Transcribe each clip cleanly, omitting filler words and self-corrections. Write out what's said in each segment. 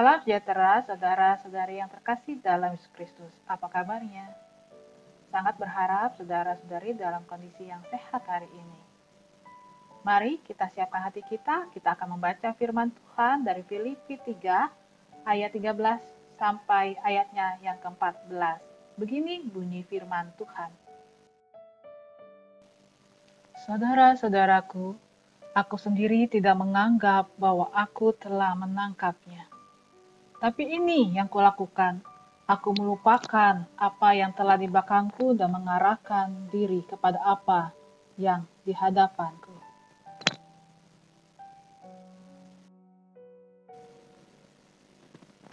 Salam sejahtera saudara-saudari yang terkasih dalam Yesus Kristus. Apa kabarnya? Sangat berharap saudara-saudari dalam kondisi yang sehat hari ini. Mari kita siapkan hati kita akan membaca firman Tuhan dari Filipi 3 ayat 13 sampai ayatnya yang ke-14. Begini bunyi firman Tuhan. Saudara-saudaraku, aku sendiri tidak menganggap bahwa aku telah menangkapnya. Tapi ini yang kulakukan, aku melupakan apa yang telah di belakangku dan mengarahkan diri kepada apa yang di hadapanku.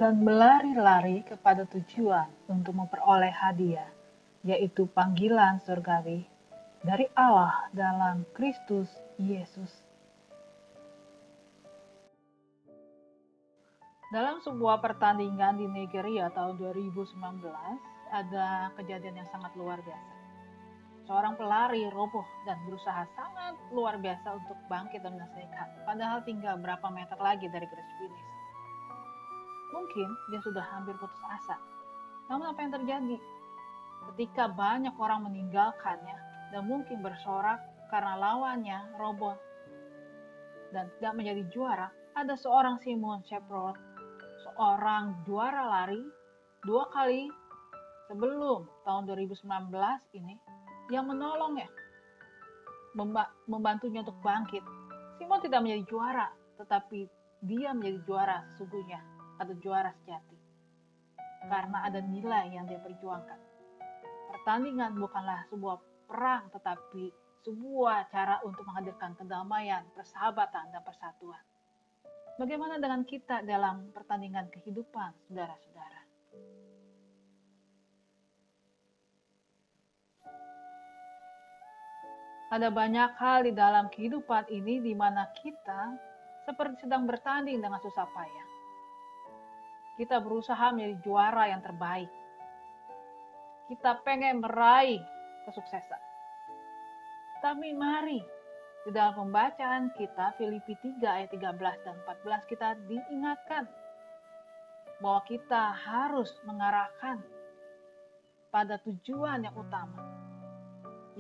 Dan berlari-lari kepada tujuan untuk memperoleh hadiah, yaitu panggilan surgawi dari Allah dalam Kristus Yesus. Dalam sebuah pertandingan di Nigeria tahun 2019, ada kejadian yang sangat luar biasa. Seorang pelari roboh dan berusaha sangat luar biasa untuk bangkit dan menyelesaikan, padahal tinggal berapa meter lagi dari garis finish. Mungkin dia sudah hampir putus asa. Namun apa yang terjadi? Ketika banyak orang meninggalkannya dan mungkin bersorak karena lawannya roboh dan tidak menjadi juara, ada seorang Simon Shepherd, seorang juara lari 2 kali sebelum tahun 2019 ini, yang menolongnya, membantunya untuk bangkit. Simon tidak menjadi juara, tetapi dia menjadi juara sesungguhnya, atau juara sejati, karena ada nilai yang dia perjuangkan. Pertandingan bukanlah sebuah perang, tetapi sebuah cara untuk menghadirkan kedamaian, persahabatan, dan persatuan. Bagaimana dengan kita dalam pertandingan kehidupan, saudara-saudara? Ada banyak hal di dalam kehidupan ini di mana kita seperti sedang bertanding dengan susah payah. Kita berusaha menjadi juara yang terbaik. Kita pengen meraih kesuksesan. Tapi mari, di dalam pembacaan kita, Filipi 3 ayat 13 dan 14, kita diingatkan bahwa kita harus mengarahkan pada tujuan yang utama,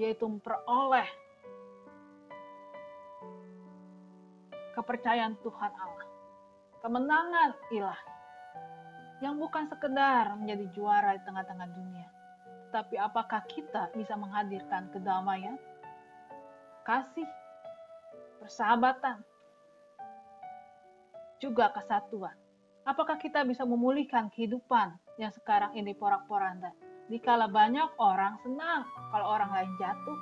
yaitu memperoleh kepercayaan Tuhan Allah, kemenangan ilahi, yang bukan sekedar menjadi juara di tengah-tengah dunia, tapi apakah kita bisa menghadirkan kedamaian, kasih, persahabatan, juga kesatuan. Apakah kita bisa memulihkan kehidupan yang sekarang ini porak-poranda? Dikala banyak orang senang kalau orang lain jatuh,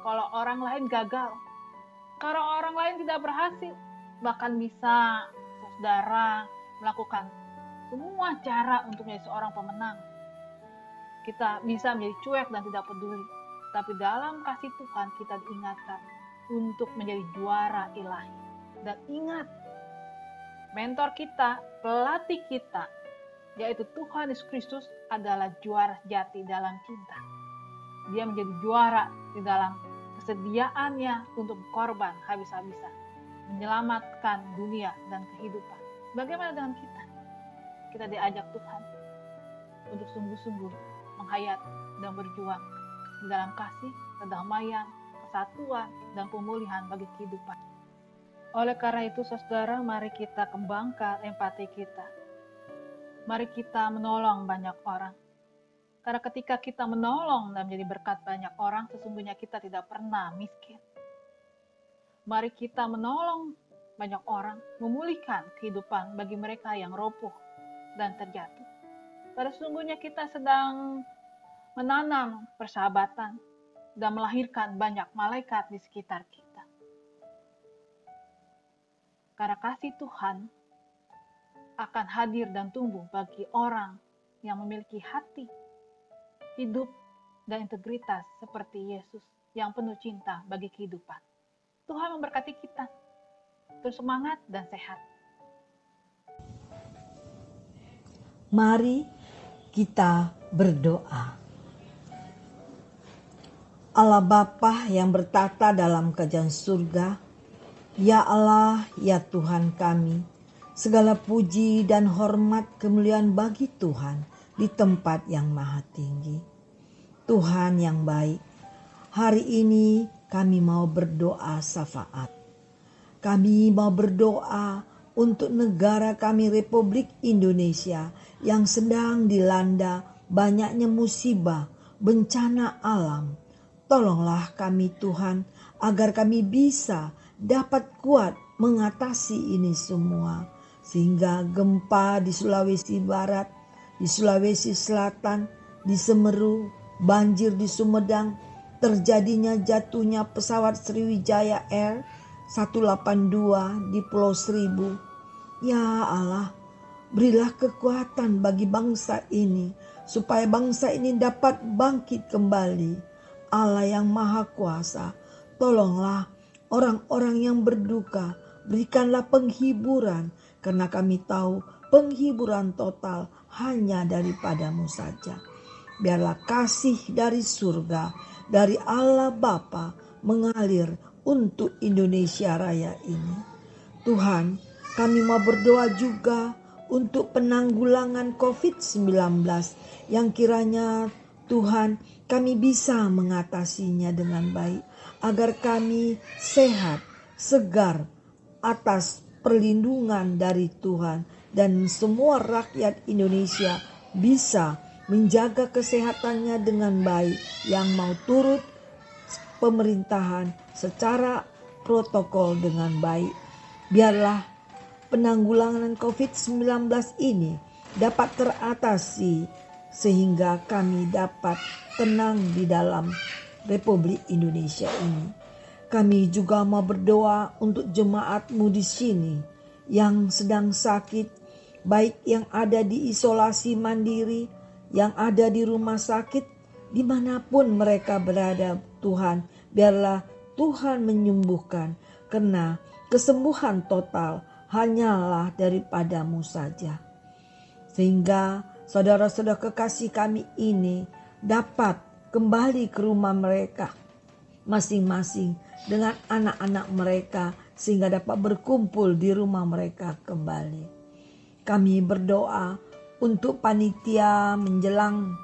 kalau orang lain gagal, kalau orang lain tidak berhasil, bahkan bisa saudara melakukan semua cara untuk menjadi seorang pemenang. Kita bisa menjadi cuek dan tidak peduli. Tapi dalam kasih Tuhan kita diingatkan untuk menjadi juara ilahi. Dan ingat, mentor kita, pelatih kita, yaitu Tuhan Yesus Kristus adalah juara sejati dalam cinta. Dia menjadi juara di dalam kesediaannya untuk berkorban habis-habisan, menyelamatkan dunia dan kehidupan. Bagaimana dengan kita? Kita diajak Tuhan untuk sungguh-sungguh menghayati dan berjuang di dalam kasih, kedamaian, kesatuan, dan pemulihan bagi kehidupan. Oleh karena itu, saudara, mari kita kembangkan empati kita. Mari kita menolong banyak orang. Karena ketika kita menolong dan menjadi berkat banyak orang, sesungguhnya kita tidak pernah miskin. Mari kita menolong banyak orang, memulihkan kehidupan bagi mereka yang roboh dan terjatuh. Pada sesungguhnya kita sedang menanam persahabatan dan melahirkan banyak malaikat di sekitar kita. Karena kasih Tuhan akan hadir dan tumbuh bagi orang yang memiliki hati, hidup, dan integritas seperti Yesus yang penuh cinta bagi kehidupan. Tuhan memberkati kita. Terus semangat dan sehat. Mari kita berdoa. Allah Bapa yang bertata dalam kerajaan surga, ya Allah, ya Tuhan kami, Segala puji dan hormat kemuliaan bagi Tuhan di tempat yang maha tinggi. Tuhan yang baik, hari ini kami mau berdoa syafaat. Kami mau berdoa untuk negara kami Republik Indonesia yang sedang dilanda banyaknya musibah, bencana alam. Tolonglah kami Tuhan agar kami bisa dapat kuat mengatasi ini semua. Sehingga gempa di Sulawesi Barat, di Sulawesi Selatan, di Semeru, banjir di Sumedang, terjadinya jatuhnya pesawat Sriwijaya Air 182 di Pulau Seribu. Ya Allah, berilah kekuatan bagi bangsa ini, supaya bangsa ini dapat bangkit kembali. Allah yang Maha Kuasa, tolonglah orang-orang yang berduka, berikanlah penghiburan, karena kami tahu penghiburan total hanya daripadamu saja. Biarlah kasih dari surga, dari Allah Bapa mengalir untuk Indonesia Raya ini. Tuhan, kami mau berdoa juga untuk penanggulangan COVID-19 yang kiranya Tuhan kami bisa mengatasinya dengan baik, agar kami sehat, segar atas perlindungan dari Tuhan, dan semua rakyat Indonesia bisa menjaga kesehatannya dengan baik, yang mau turut pemerintahan secara protokol dengan baik. Biarlah penanggulangan COVID-19 ini dapat teratasi sehingga kami dapat tenang di dalam Republik Indonesia ini. Kami juga mau berdoa untuk jemaatmu di sini yang sedang sakit, baik yang ada di isolasi mandiri, yang ada di rumah sakit, dimanapun mereka berada. Tuhan, biarlah Tuhan menyembuhkan, karena kesembuhan total hanyalah daripadamu saja. Sehingga saudara-saudara kekasih kami ini dapat kembali ke rumah mereka masing-masing dengan anak-anak mereka, sehingga dapat berkumpul di rumah mereka kembali. Kami berdoa untuk panitia menjelang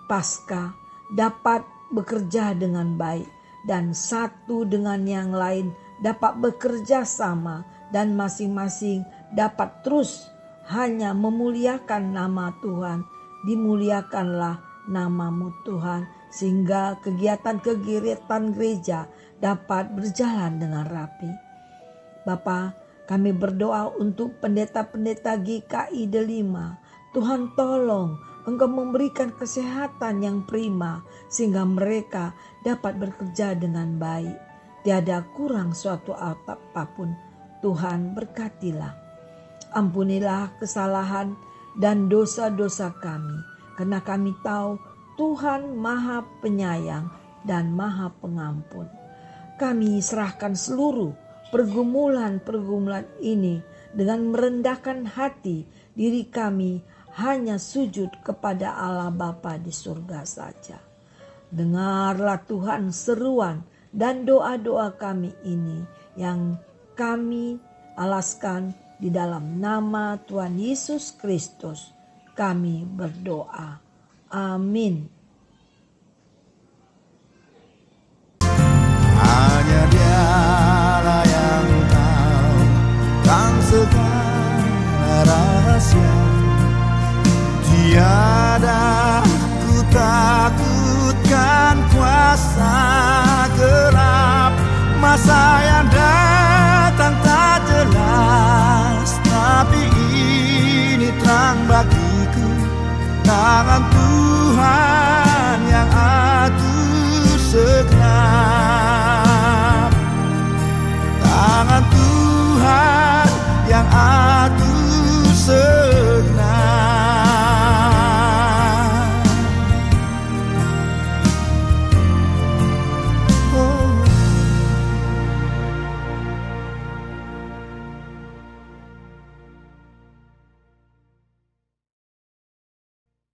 Paskah dapat bekerja dengan baik, dan satu dengan yang lain dapat bekerja sama, dan masing-masing dapat terus hanya memuliakan nama Tuhan. Dimuliakanlah namamu Tuhan, sehingga kegiatan-kegiatan gereja dapat berjalan dengan rapi. Bapa, kami berdoa untuk pendeta-pendeta GKI Delima. Tuhan tolong Engkau memberikan kesehatan yang prima, sehingga mereka dapat bekerja dengan baik. Tiada kurang suatu apapun. Tuhan berkatilah. Ampunilah kesalahan dan dosa-dosa kami, karena kami tahu Tuhan Maha Penyayang dan Maha Pengampun. Kami serahkan seluruh pergumulan-pergumulan ini dengan merendahkan hati diri kami, hanya sujud kepada Allah Bapa di surga saja. Dengarlah Tuhan seruan dan doa-doa kami ini yang kami alaskan di dalam nama Tuhan Yesus Kristus. Kami berdoa. Amin. Hanya Dialah yang tahu kan segala rahasia. Tiada ku takutkan kuasa gelap, masa yang datang tak jelas, tapi ini terang bagiku. Tangan Tuhan yang atur segenap, tangan Tuhan yang atur segenap.